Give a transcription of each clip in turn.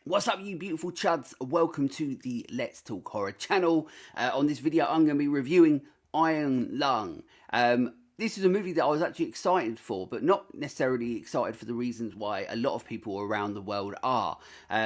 What's up, you beautiful chuds? Welcome to the Let's Talk Horror channel. On this video, I'm going to be reviewing Iron Lung. This is a movie that I was actually excited for, but not necessarily excited for the reasons why a lot of people around the world are.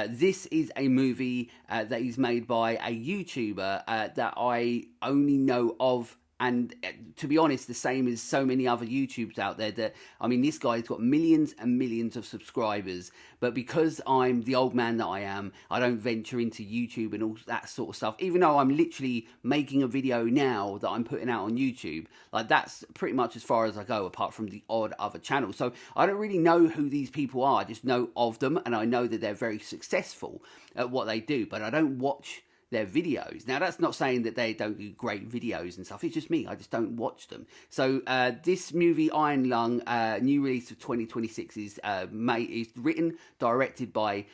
This is a movie that is made by a YouTuber that I only know of. And to be honest, the same as so many other YouTubers out there that, I mean, this guy's got millions and millions of subscribers. But because I'm the old man that I am, I don't venture into YouTube and all that sort of stuff. Even though I'm literally making a video now that I'm putting out on YouTube. Like, that's pretty much as far as I go, apart from the odd other channel. So I don't really know who these people are. I just know of them, and I know that they're very successful at what they do. But I don't watch their videos. Now, that's not saying that they don't do great videos and stuff. It's just me. I just don't watch them. So this movie, Iron Lung, new release of 2026, is written, directed by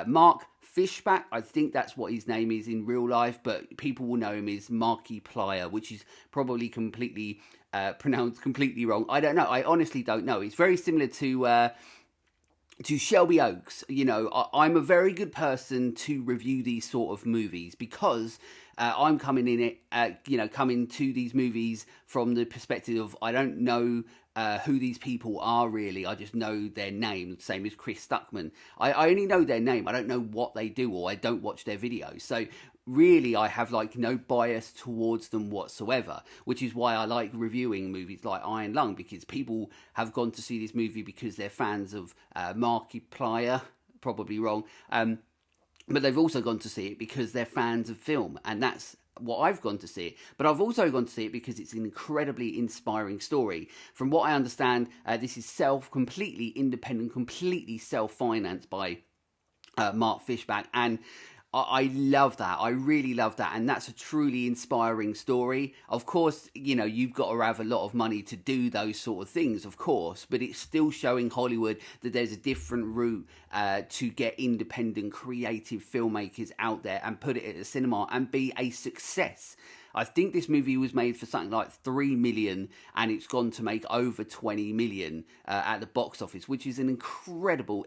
Mark Fischbach. I think that's what his name is in real life, but people will know him as Markiplier, which is probably completely pronounced completely wrong. I don't know. I honestly don't know. It's very similar to Shelby Oaks. You know, I'm a very good person to review these sort of movies because I'm coming coming to these movies from the perspective of I don't know who these people are really. I just know their name, same as Chris Stuckman. I only know their name. I don't know what they do, or I don't watch their videos. So really, I have like no bias towards them whatsoever, which is why I like reviewing movies like Iron Lung, because people have gone to see this movie because they're fans of Markiplier, probably wrong, but they've also gone to see it because they're fans of film, and that's what I've gone to see it. But I've also gone to see it because it's an incredibly inspiring story. From what I understand, this is completely independent, completely self-financed by Mark Fischbach, and I love that. I really love that. And that's a truly inspiring story. Of course, you know, you've got to have a lot of money to do those sort of things, of course. But it's still showing Hollywood that there's a different route to get independent, creative filmmakers out there and put it at the cinema and be a success. I think this movie was made for something like 3 million, and it's gone to make over 20 million at the box office, which is an incredible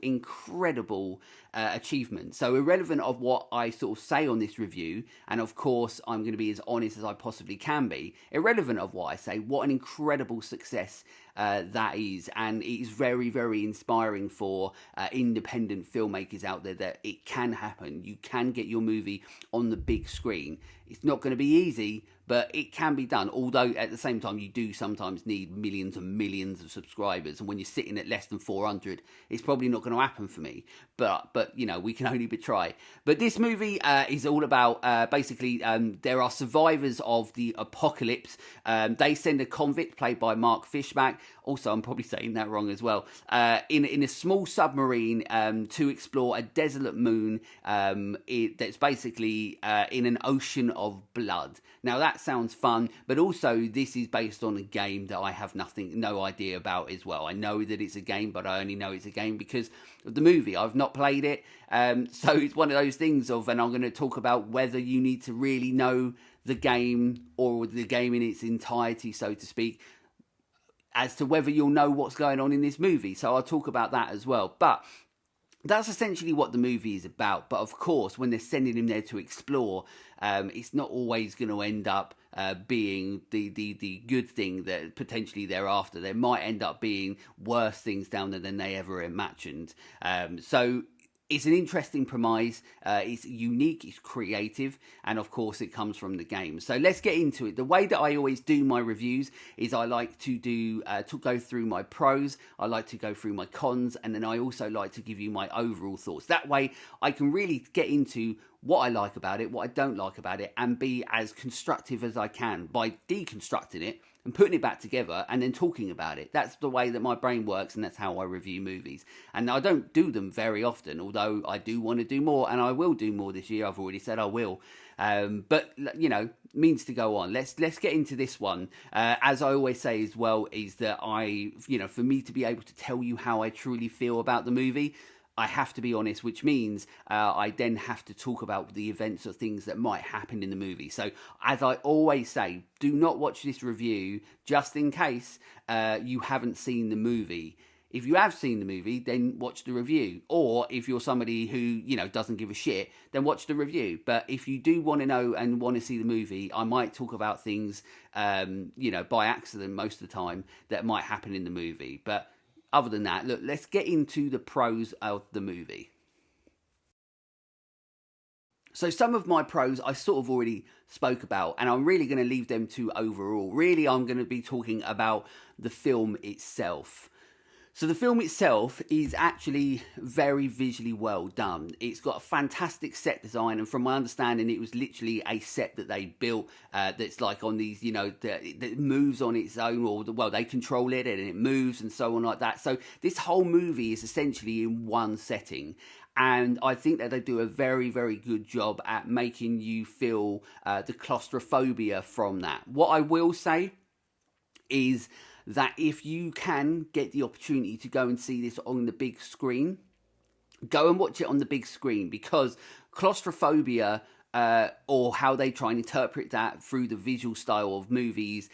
achievement. So irrelevant of what I sort of say on this review, and of course I'm going to be as honest as I possibly can be, irrelevant of what I say, what an incredible success that is. And it is very, very inspiring for independent filmmakers out there that it can happen. You can get your movie on the big screen. It's not going to be easy, but it can be done. Although at the same time, you do sometimes need millions and millions of subscribers, and when you're sitting at less than 400, it's probably not going to happen for me. But you know, we can only but try. But this movie is all about basically there are survivors of the apocalypse. They send a convict played by Mark Fischbach. Also, I'm probably saying that wrong as well. In a small submarine to explore a desolate moon that's basically in an ocean of blood. Now that sounds fun, but also this is based on a game that I have no idea about as well. I know that it's a game, but I only know it's a game because of the movie. I've not played it, so it's one of those things of, and I'm going to talk about whether you need to really know the game or the game in its entirety, so to speak, as to whether you'll know what's going on in this movie. So I'll talk about that as well. But that's essentially what the movie is about. But of course, when they're sending him there to explore, it's not always going to end up being the good thing that potentially they're after. There might end up being worse things down there than they ever imagined. So it's an interesting premise. It's unique, it's creative, and of course it comes from the game. So let's get into it. The way that I always do my reviews is I like to go through my pros, I like to go through my cons, and then I also like to give you my overall thoughts. That way I can really get into what I like about it, what I don't like about it, and be as constructive as I can by deconstructing it and putting it back together and then talking about it. That's the way that my brain works, and that's how I review movies. And I don't do them very often, although I do want to do more, and I will do more this year. I've already said I will. But, you know, means to go on. Let's get into this one. As I always say as well, is that for me to be able to tell you how I truly feel about the movie, I have to be honest, which means I then have to talk about the events or things that might happen in the movie. So, as I always say, do not watch this review just in case you haven't seen the movie. If you have seen the movie, then watch the review. Or if you're somebody who, you know, doesn't give a shit, then watch the review. But if you do want to know and want to see the movie, I might talk about things, you know, by accident most of the time that might happen in the movie. But other than that, look, let's get into the pros of the movie. So some of my pros I sort of already spoke about, and I'm really going to leave them to overall. Really, I'm going to be talking about the film itself. So the film itself is actually very visually well done. It's got a fantastic set design, and from my understanding, it was literally a set that they built that's like on these, you know, that moves on its own, or well, they control it and it moves and so on like that. So this whole movie is essentially in one setting. And I think that they do a very, very good job at making you feel the claustrophobia from that. What I will say is that if you can get the opportunity to go and see this on the big screen, go and watch it on the big screen, because claustrophobia, or how they try and interpret that through the visual style of movies,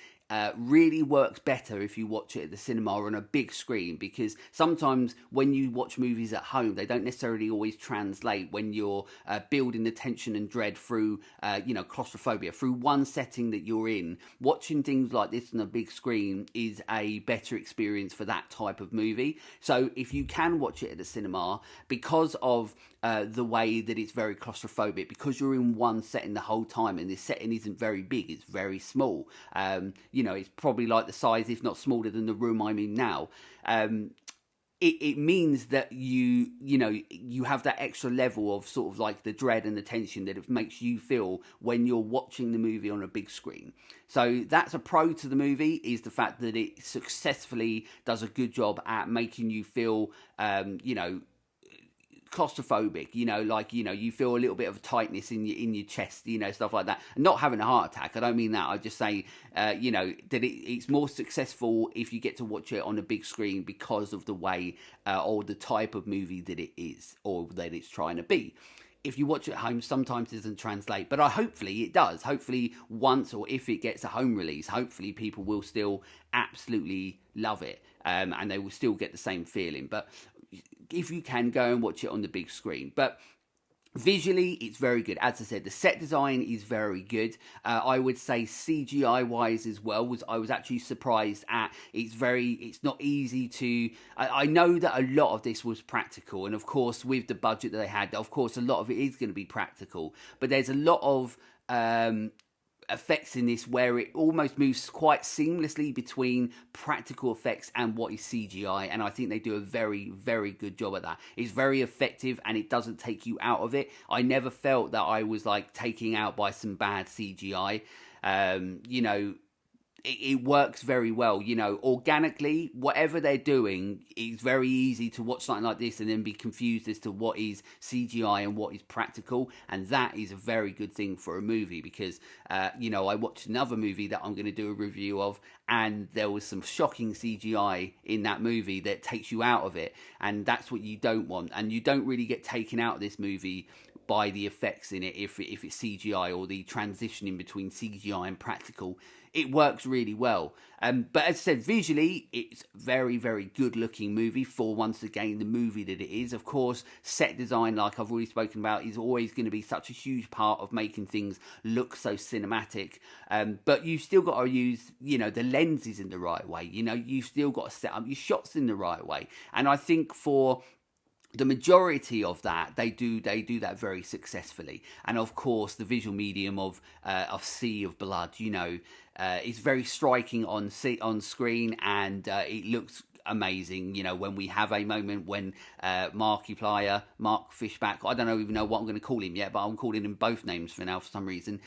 really works better if you watch it at the cinema or on a big screen, because sometimes when you watch movies at home, they don't necessarily always translate when you're building the tension and dread through, you know, claustrophobia through one setting that you're in. Watching things like this on a big screen is a better experience for that type of movie. So if you can watch it at the cinema, because of the way that it's very claustrophobic, because you're in one setting the whole time, and this setting isn't very big, it's very small. You know, it's probably like the size, if not smaller than the room I'm in now. It means that you know, you have that extra level of sort of like the dread and the tension that it makes you feel when you're watching the movie on a big screen. So that's a pro to the movie, is the fact that it successfully does a good job at making you feel, you know, claustrophobic, you know, like, you know, you feel a little bit of a tightness in your chest, you know, stuff like that. And not having a heart attack, I don't mean that. I just say, you know, that it's more successful if you get to watch it on a big screen because of the way or the type of movie that it is, or that it's trying to be. If you watch it at home, sometimes it doesn't translate, but hopefully it does. Hopefully once, or if it gets a home release, hopefully people will still absolutely love it, and they will still get the same feeling. But if you can, go and watch it on the big screen. But visually, it's very good. As I said, the set design is very good. I would say CGI wise as well, I was actually surprised at. It's not easy to. I know that a lot of this was practical, and of course, with the budget that they had, of course, a lot of it is going to be practical. But there's a lot of effects in this where it almost moves quite seamlessly between practical effects and what is CGI, and I think they do a very, very good job at that. It's very effective, and it doesn't take you out of it. I never felt that I was like taken out by some bad CGI. You know, it works very well, you know, organically. Whatever they're doing, it's very easy to watch something like this and then be confused as to what is CGI and what is practical, and that is a very good thing for a movie, because you know, I watched another movie that I'm going to do a review of, and there was some shocking CGI in that movie that takes you out of it, and that's what you don't want. And you don't really get taken out of this movie by the effects in it if it's CGI, or the transition in between CGI and practical. It works really well. But as I said, visually, it's very, very good looking movie for, once again, the movie that it is. Of course, set design, like I've already spoken about, is always going to be such a huge part of making things look so cinematic. But you still got to use, you know, the lenses in the right way. You know, you still got to set up your shots in the right way. And I think for the majority of that, they do that very successfully. And of course, the visual medium of Sea of Blood, you know, is very striking on screen, and it looks amazing. You know, when we have a moment when Mark Fischbach, I don't even know what I'm going to call him yet, but I'm calling him both names for now for some reason.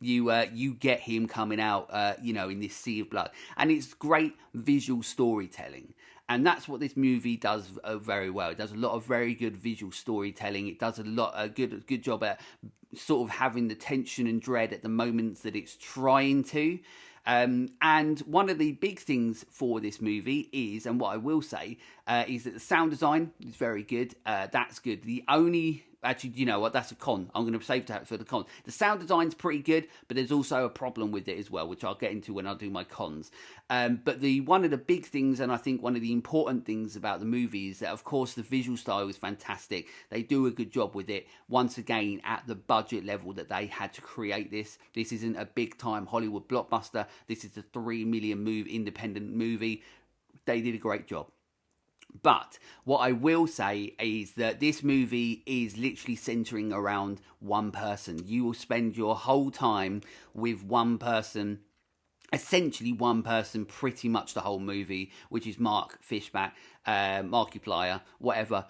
You get him coming out, you know, in this Sea of Blood, and it's great visual storytelling. And that's what this movie does very well. It does a lot of very good visual storytelling. It does a good job at sort of having the tension and dread at the moments that it's trying to. And one of the big things for this movie is, and what I will say, is that the sound design is very good. That's good. The only actually, you know what, that's a con. I'm going to save that for the con. The sound design's pretty good, but there's also a problem with it as well, which I'll get into when I do my cons. But one of the big things, and I think one of the important things about the movie is that, of course, the visual style is fantastic. They do a good job with it. Once again, at the budget level that they had to create this. This isn't a big-time Hollywood blockbuster. This is a $3 million independent movie. They did a great job. But what I will say is that this movie is literally centering around one person. You will spend your whole time with one person, essentially one person, pretty much the whole movie, which is Mark Fischbach, Markiplier, whatever.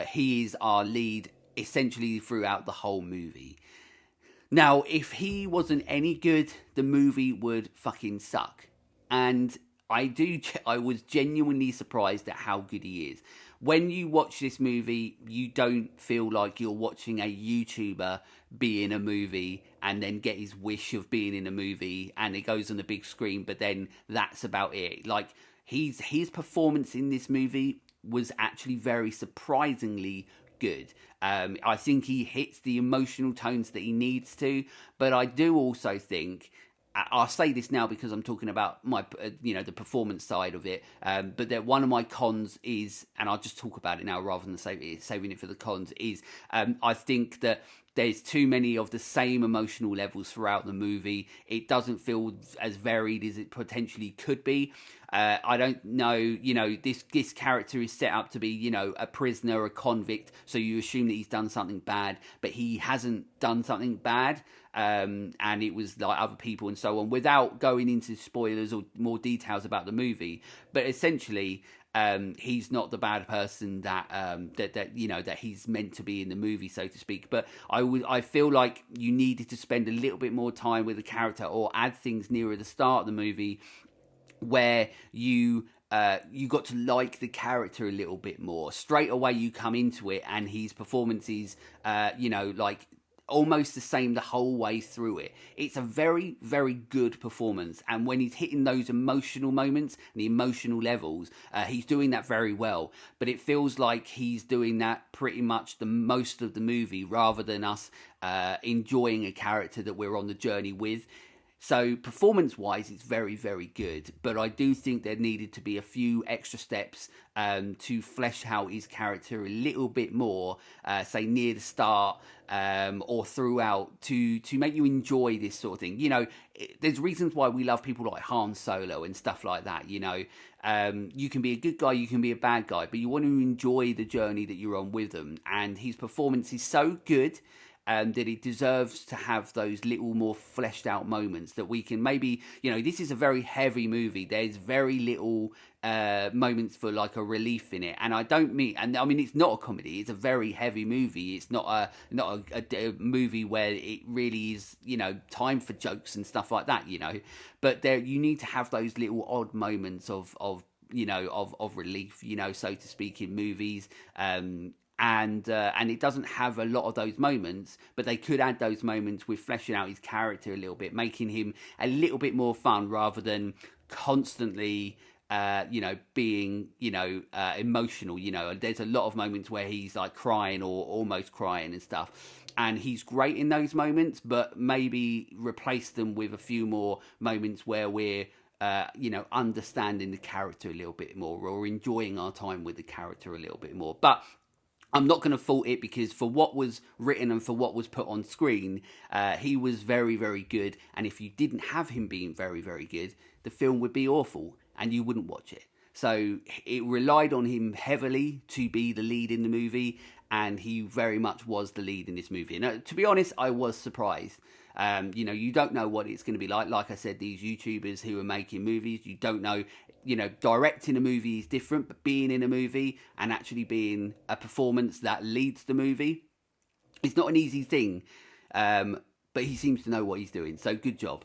He is our lead essentially throughout the whole movie. Now, if he wasn't any good, the movie would fucking suck. And I was genuinely surprised at how good he is. When you watch this movie, you don't feel like you're watching a YouTuber be in a movie and then get his wish of being in a movie and it goes on the big screen, but then that's about it. Like, his performance in this movie was actually very surprisingly good. I think he hits the emotional tones that he needs to, but I do also think, I'll say this now because I'm talking about my, the performance side of it. But that one of my cons is, and I'll just talk about it now rather than saving it for the cons, is I think that there's too many of the same emotional levels throughout the movie. It doesn't feel as varied as it potentially could be. I don't know, this character is set up to be, a prisoner, a convict, so you assume that he's done something bad, but he hasn't done something bad. And it was like other people and so on, without going into spoilers or more details about the movie. But essentially, he's not the bad person that he's meant to be in the movie, so to speak. But I feel like you needed to spend a little bit more time with the character or add things nearer the start of the movie where you got to like the character a little bit more. Straight away you come into it and his performance is, like almost the same the whole way through it. It's a very, very good performance. And when he's hitting those emotional moments and the emotional levels, he's doing that very well. But it feels like he's doing that pretty much the most of the movie rather than us enjoying a character that we're on the journey with. So performance-wise, it's very, very good. But I do think there needed to be a few extra steps to flesh out his character a little bit more, say near the start or throughout, to make you enjoy this sort of thing. There's reasons why we love people like Han Solo and stuff like that. You can be a good guy, you can be a bad guy, but you want to enjoy the journey that you're on with them. And his performance is so good that it deserves to have those little more fleshed out moments that we can maybe, this is a very heavy movie. There's very little moments for like a relief in it. And I mean, it's not a comedy. It's a very heavy movie. It's not a movie where it really is, time for jokes and stuff like that, But you need to have those little odd moments of relief, so to speak, in movies. And it doesn't have a lot of those moments, but they could add those moments with fleshing out his character a little bit, making him a little bit more fun rather than constantly, being, emotional. There's a lot of moments where he's like crying or almost crying and stuff. And he's great in those moments, but maybe replace them with a few more moments where we're, understanding the character a little bit more or enjoying our time with the character a little bit more. But I'm not going to fault it because for what was written and for what was put on screen, he was very, very good. And if you didn't have him being very, very good, the film would be awful and you wouldn't watch it. So it relied on him heavily to be the lead in the movie, and he very much was the lead in this movie. And to be honest, I was surprised. You don't know what it's going to be like. Like I said, these YouTubers who are making movies, you don't know. Directing a movie is different, but being in a movie and actually being a performance that leads the movie, it's not an easy thing. But he seems to know what he's doing, so good job.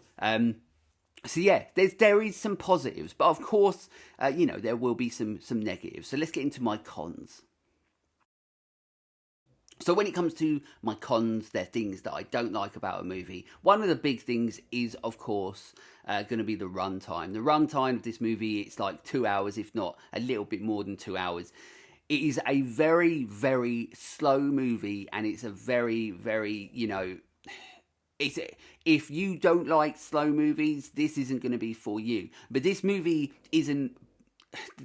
So yeah, there is some positives, but of course, there will be some negatives. So let's get into my cons. So when it comes to my cons, there are things that I don't like about a movie. One of the big things is, of course, going to be the runtime. The runtime of this movie, it's like 2 hours, if not a little bit more than 2 hours. It is a very, very slow movie, and it's a very, very, if you don't like slow movies, this isn't going to be for you. But this movie isn't.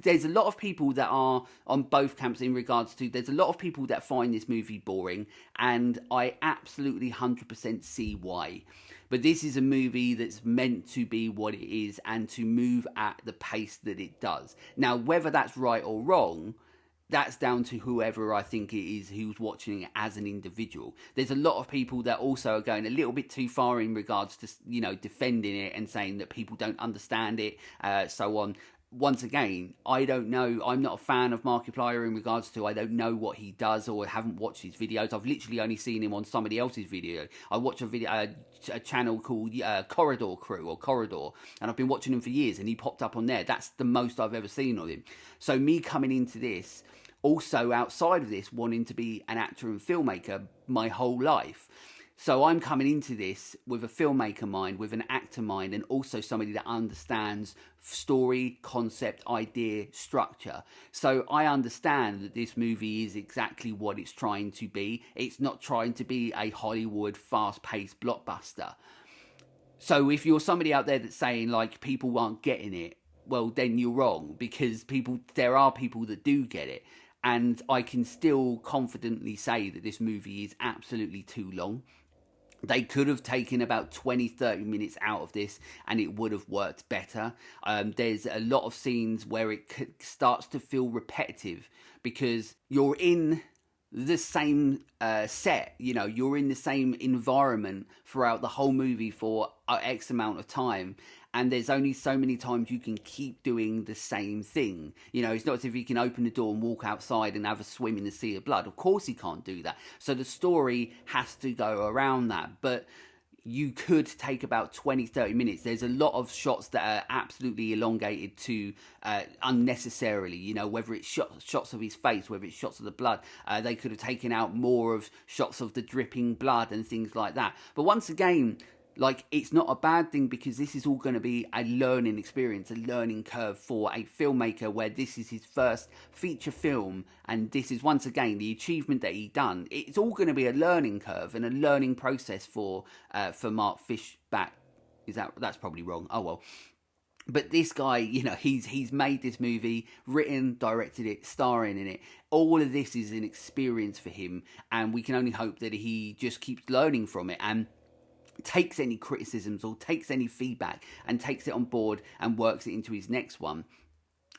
There's a lot of people that are on both camps in regards to, there's a lot of people that find this movie boring, and I absolutely 100% see why. But this is a movie that's meant to be what it is and to move at the pace that it does. Now, whether that's right or wrong, that's down to whoever I think it is who's watching it as an individual. There's a lot of people that also are going a little bit too far in regards to, defending it and saying that people don't understand it, so on. Once again, I don't know. I'm not a fan of Markiplier in regards to, I don't know what he does or haven't watched his videos. I've literally only seen him on somebody else's video. I watch a channel called Corridor Crew or Corridor, and I've been watching him for years, and he popped up on there. That's the most I've ever seen of him. So me coming into this, also outside of this, wanting to be an actor and filmmaker my whole life. So I'm coming into this with a filmmaker mind, with an actor mind, and also somebody that understands story, concept, idea, structure. So I understand that this movie is exactly what it's trying to be. It's not trying to be a Hollywood fast-paced blockbuster. So if you're somebody out there that's saying, like, people aren't getting it, well, then you're wrong, because there are people that do get it. And I can still confidently say that this movie is absolutely too long. They could have taken about 20-30 minutes out of this and it would have worked better. There's a lot of scenes where it starts to feel repetitive because you're in the same set, you're in the same environment throughout the whole movie for X amount of time. And there's only so many times you can keep doing the same thing. It's not as if you can open the door and walk outside and have a swim in the sea of blood. Of course he can't do that. So the story has to go around that. But you could take about 20-30 minutes. There's a lot of shots that are absolutely elongated to unnecessarily, whether it's shots of his face, whether it's shots of the blood. They could have taken out more of shots of the dripping blood and things like that. But once again, it's not a bad thing, because this is all going to be a learning experience, a learning curve for a filmmaker where this is his first feature film, and this is, once again, the achievement that he done. It's all going to be a learning curve and a learning process for Mark Fischbach. That's probably wrong. Oh well. But this guy, he's made this movie, written, directed it, starring in it. All of this is an experience for him, and we can only hope that he just keeps learning from it and takes any criticisms or takes any feedback and takes it on board and works it into his next one.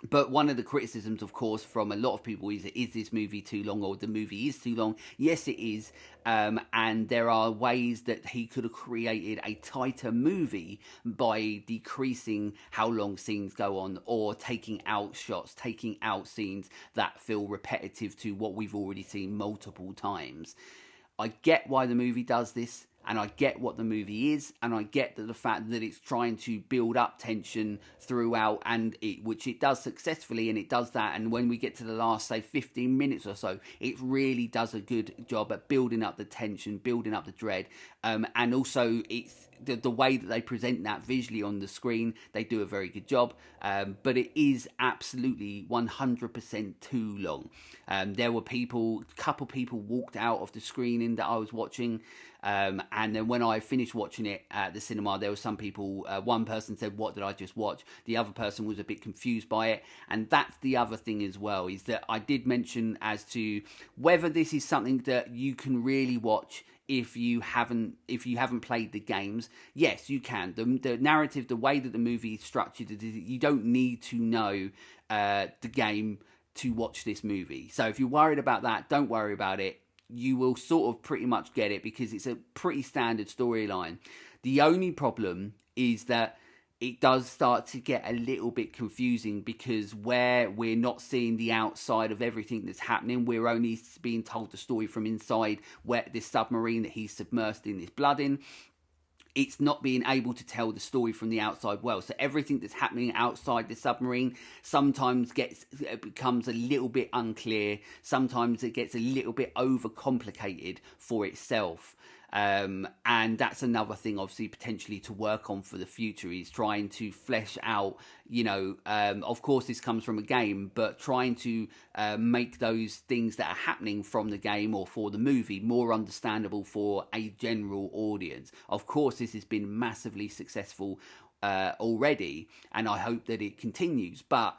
But one of the criticisms, of course, from a lot of people is this movie too long, or the movie is too long? Yes, it is. And there are ways that he could have created a tighter movie by decreasing how long scenes go on, or taking out shots, taking out scenes that feel repetitive to what we've already seen multiple times. I get why the movie does this, and I get what the movie is, and I get that the fact that it's trying to build up tension throughout, which it does successfully, and it does that. And when we get to the last, say, 15 minutes or so, it really does a good job at building up the tension, building up the dread, and also it's the way that they present that visually on the screen. They do a very good job, but it is absolutely 100% too long. There were a couple people walked out of the screening that I was watching. And then when I finished watching it at the cinema, there were some people, one person said, "What did I just watch?" The other person was a bit confused by it. And that's the other thing as well, is that I did mention as to whether this is something that you can really watch if you haven't played the games. Yes, you can. The narrative, the way that the movie is structured, is you don't need to know the game to watch this movie. So if you're worried about that, don't worry about it. You will sort of pretty much get it, because it's a pretty standard storyline. The only problem is that it does start to get a little bit confusing, because where we're not seeing the outside of everything that's happening, we're only being told the story from inside where this submarine that he's submersed in this blood in. It's not being able to tell the story from the outside well. So everything that's happening outside the submarine sometimes becomes a little bit unclear. Sometimes it gets a little bit overcomplicated for itself. And that's another thing, obviously, potentially to work on for the future, is trying to flesh out, of course this comes from a game, but trying to make those things that are happening from the game or for the movie more understandable for a general audience. Of course, this has been massively successful already, and I hope that it continues, but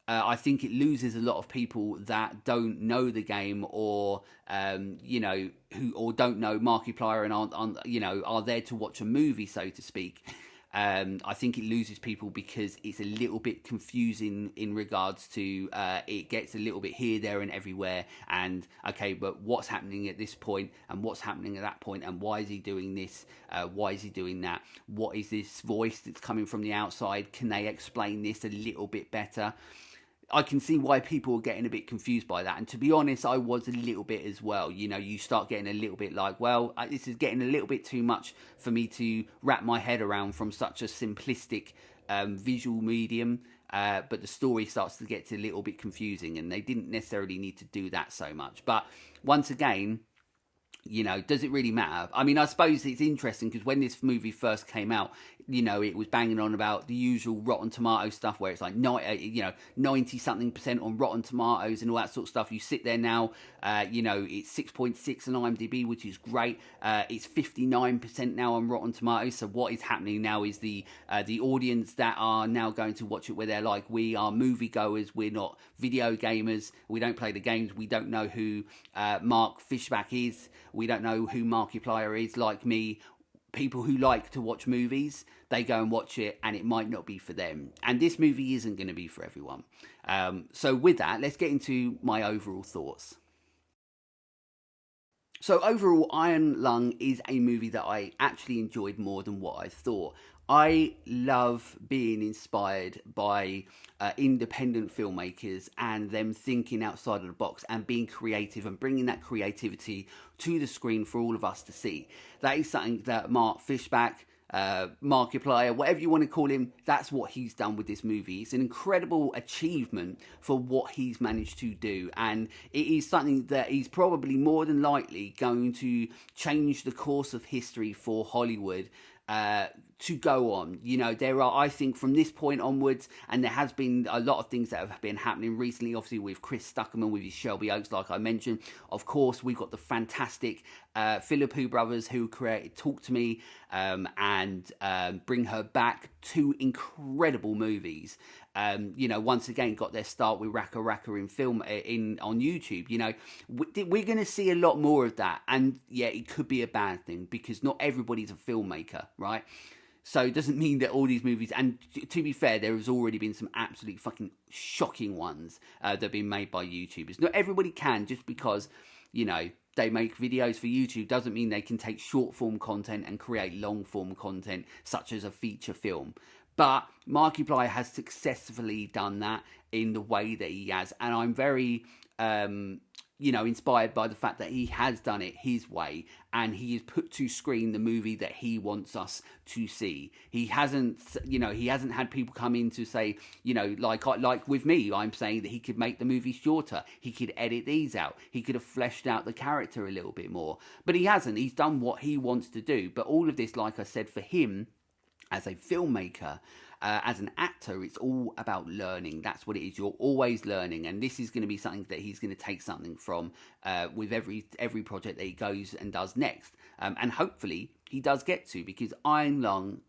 I think it loses a lot of people that don't know the game, or who don't know Markiplier and are there to watch a movie, so to speak. I think it loses people because it's a little bit confusing in regards to it gets a little bit here, there, and everywhere. And okay, but what's happening at this point, and what's happening at that point, and why is he doing this? Why is he doing that? What is this voice that's coming from the outside? Can they explain this a little bit better? I can see why people are getting a bit confused by that. And to be honest, I was a little bit as well. You start getting a little bit like, well, this is getting a little bit too much for me to wrap my head around from such a simplistic visual medium. But the story starts to get a little bit confusing, and they didn't necessarily need to do that so much. But once again, does it really matter? I mean, I suppose it's interesting because when this movie first came out, it was banging on about the usual Rotten Tomatoes stuff where it's like 90-something% on Rotten Tomatoes and all that sort of stuff. You sit there now, it's 6.6 on IMDb, which is great. It's 59% now on Rotten Tomatoes. So what is happening now is the audience that are now going to watch it, where they're like, we are moviegoers, we're not video gamers, we don't play the games, we don't know who Mark Fischbach is, we don't know who Markiplier is, like me. People who like to watch movies, they go and watch it, and it might not be for them. And this movie isn't going to be for everyone. So with that, let's get into my overall thoughts. So overall, Iron Lung is a movie that I actually enjoyed more than what I thought. I love being inspired by independent filmmakers and them thinking outside of the box and being creative and bringing that creativity to the screen for all of us to see. That is something that Mark Fischbach, Markiplier, whatever you want to call him, that's what he's done with this movie. It's an incredible achievement for what he's managed to do, and it is something that is probably more than likely going to change the course of history for Hollywood to go on. There are, I think, from this point onwards, and there has been a lot of things that have been happening recently, obviously with Chris Stuckerman, with his Shelby Oaks, like I mentioned. Of course, we've got the fantastic Philippou brothers who created Talk to Me and Bring Her Back, two incredible movies. Once again, got their start with Raka Raka in film on YouTube. We're going to see a lot more of that, and yeah, it could be a bad thing because not everybody's a filmmaker, right? So it doesn't mean that all these movies, and to be fair, there has already been some absolutely fucking shocking ones that have been made by YouTubers. Not everybody can, just because, they make videos for YouTube doesn't mean they can take short form content and create long form content, such as a feature film. But Markiplier has successfully done that in the way that he has, and I'm very inspired by the fact that he has done it his way, and he has put to screen the movie that he wants us to see. He hasn't had people come in to say, like with me, I'm saying that he could make the movie shorter. He could edit these out. He could have fleshed out the character a little bit more. But he hasn't. He's done what he wants to do. But all of this, like I said, for him, as a filmmaker, as an actor, it's all about learning. That's what it is. You're always learning, and this is going to be something that he's going to take something from with every project that he goes and does next, and hopefully he does get to, because Iron Lung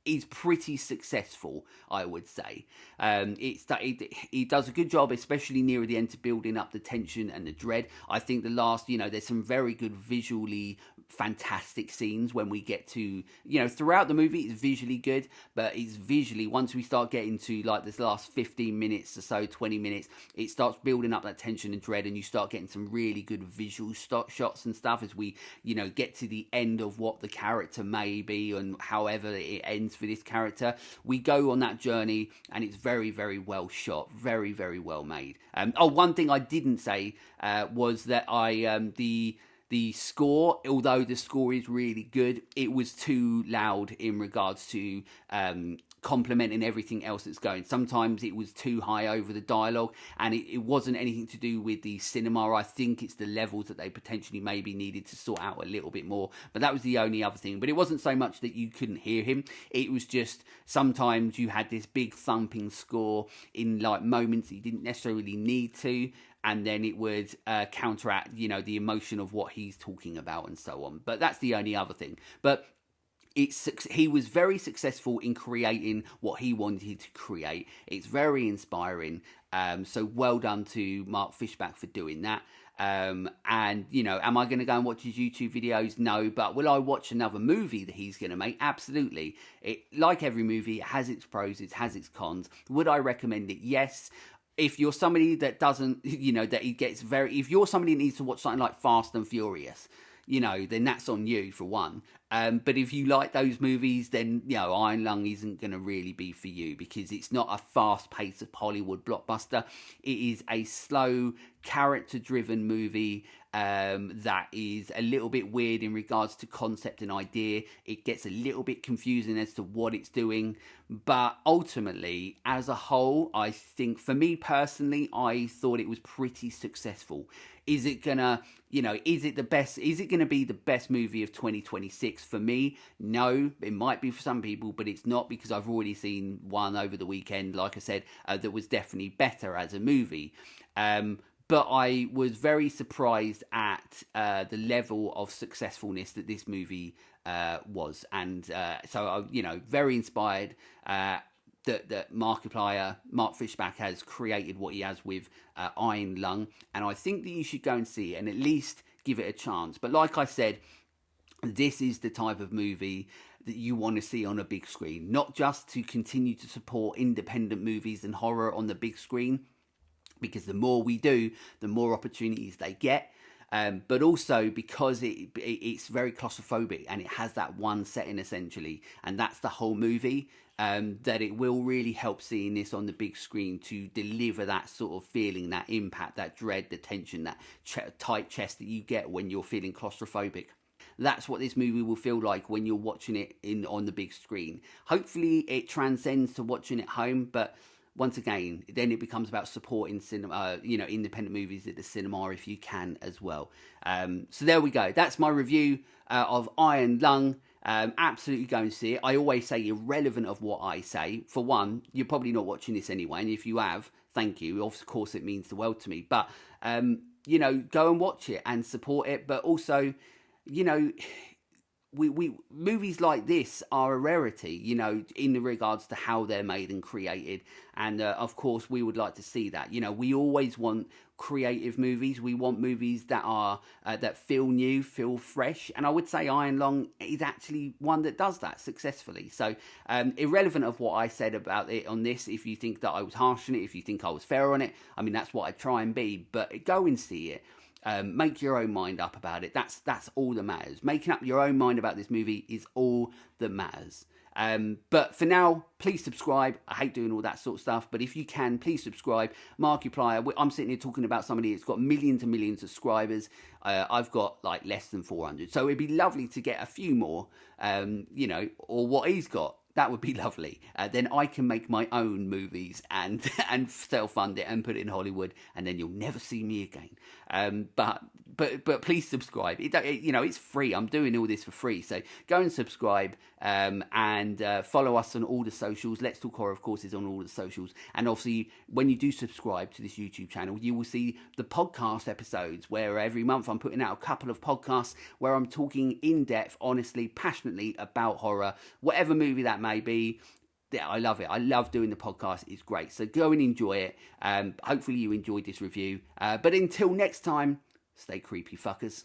is pretty successful, I would say. He does a good job, especially near the end, to building up the tension and the dread. I think the last, there's some very good visually fantastic scenes when we get to, throughout the movie it's visually good, but it's visually, once we start getting to like this last 15 minutes or so, 20 minutes, it starts building up that tension and dread, and you start getting some really good visual shots and stuff as we, get to the end of what the character may be and however it ends for this character. We go on that journey, and it's very, very well shot, very, very well made. One thing I didn't say was that the score, although the score is really good, it was too loud in regards to complementing everything else that's going. Sometimes it was too high over the dialogue, and it wasn't anything to do with the cinema. I think it's the levels that they potentially maybe needed to sort out a little bit more, but that was the only other thing. But it wasn't so much that you couldn't hear him, it was just sometimes you had this big thumping score in like moments that you didn't necessarily need to, and then it would counteract, you know, the emotion of what he's talking about and so on. But that's the only other thing. But he was very successful in creating what he wanted to create. It's very inspiring. So well done to Mark Fischbach for doing that. And, you know, am I going to go and watch his YouTube videos? No. But will I watch another movie that he's going to make? Absolutely. Like every movie, it has its pros, it has its cons. Would I recommend it? Yes. If you're somebody that doesn't, you know, that he gets if you're somebody that needs to watch something like Fast and Furious, you know, then that's on you for one. But if you like those movies, then, you know, Iron Lung isn't going to really be for you, because it's not a fast-paced Hollywood blockbuster. It is a slow, character-driven movie that is a little bit weird in regards to concept and idea. It gets a little bit confusing as to what it's doing. But ultimately, as a whole, I think, for me personally, I thought it was pretty successful. Is it gonna, you know, is it the best? Is it gonna be the best movie of 2026? For me, no. It might be for some people, but it's not, because I've already seen one over the weekend, like I said, that was definitely better as a movie. But I was very surprised at the level of successfulness that this movie was. And so, you know, very inspired that Mark Fischbach has created what he has with Iron Lung. And I think that you should go and see it and at least give it a chance. But like I said, this is the type of movie that you want to see on a big screen. Not just to continue to support independent movies and horror on the big screen, because the more we do, the more opportunities they get. But also because it's very claustrophobic, and it has that one setting essentially, and that's the whole movie, that it will really help seeing this on the big screen to deliver that sort of feeling, that impact, that dread, the tension, that tight chest that you get when you're feeling claustrophobic. That's what this movie will feel like when you're watching it on the big screen. Hopefully it transcends to watching it home, but once again, then it becomes about supporting cinema, you know, independent movies at the cinema if you can as well. So there we go. That's my review of Iron Lung. Absolutely go and see it. I always say irrelevant of what I say. For one, you're probably not watching this anyway, and if you have, thank you. Of course, it means the world to me. But, you know, go and watch it and support it. But also, you know, we movies like this are a rarity, you know, in regards to how they're made and created. And of course, we would like to see that. You know, we always want creative movies. We want movies that are that feel new, feel fresh. And I would say Iron Lung is actually one that does that successfully. So irrelevant of what I said about it on this, if you think that I was harsh on it, if you think I was fair on it, I mean, that's what I try and be. But go and see it. Make your own mind up about it. That's all that matters. Making up your own mind about this movie is all that matters. But for now, please subscribe. I hate doing all that sort of stuff, but if you can, please subscribe. Markiplier, I'm sitting here talking about somebody that's got millions and millions of subscribers. I've got like less than 400. So it'd be lovely to get a few more, you know, or what he's got. That would be lovely. Then I can make my own movies and self-fund it and put it in Hollywood, and then you'll never see me again. But please subscribe. You know, it's free. I'm doing all this for free. So go and subscribe and follow us on all the socials. Let's Talk Horror, of course, is on all the socials. And obviously, when you do subscribe to this YouTube channel, you will see the podcast episodes where every month I'm putting out a couple of podcasts where I'm talking in depth, honestly, passionately about horror, whatever movie that may be. Yeah, I love it. I love doing the podcast. It's great. So go and enjoy it. Hopefully you enjoyed this review. But until next time, stay creepy, fuckers.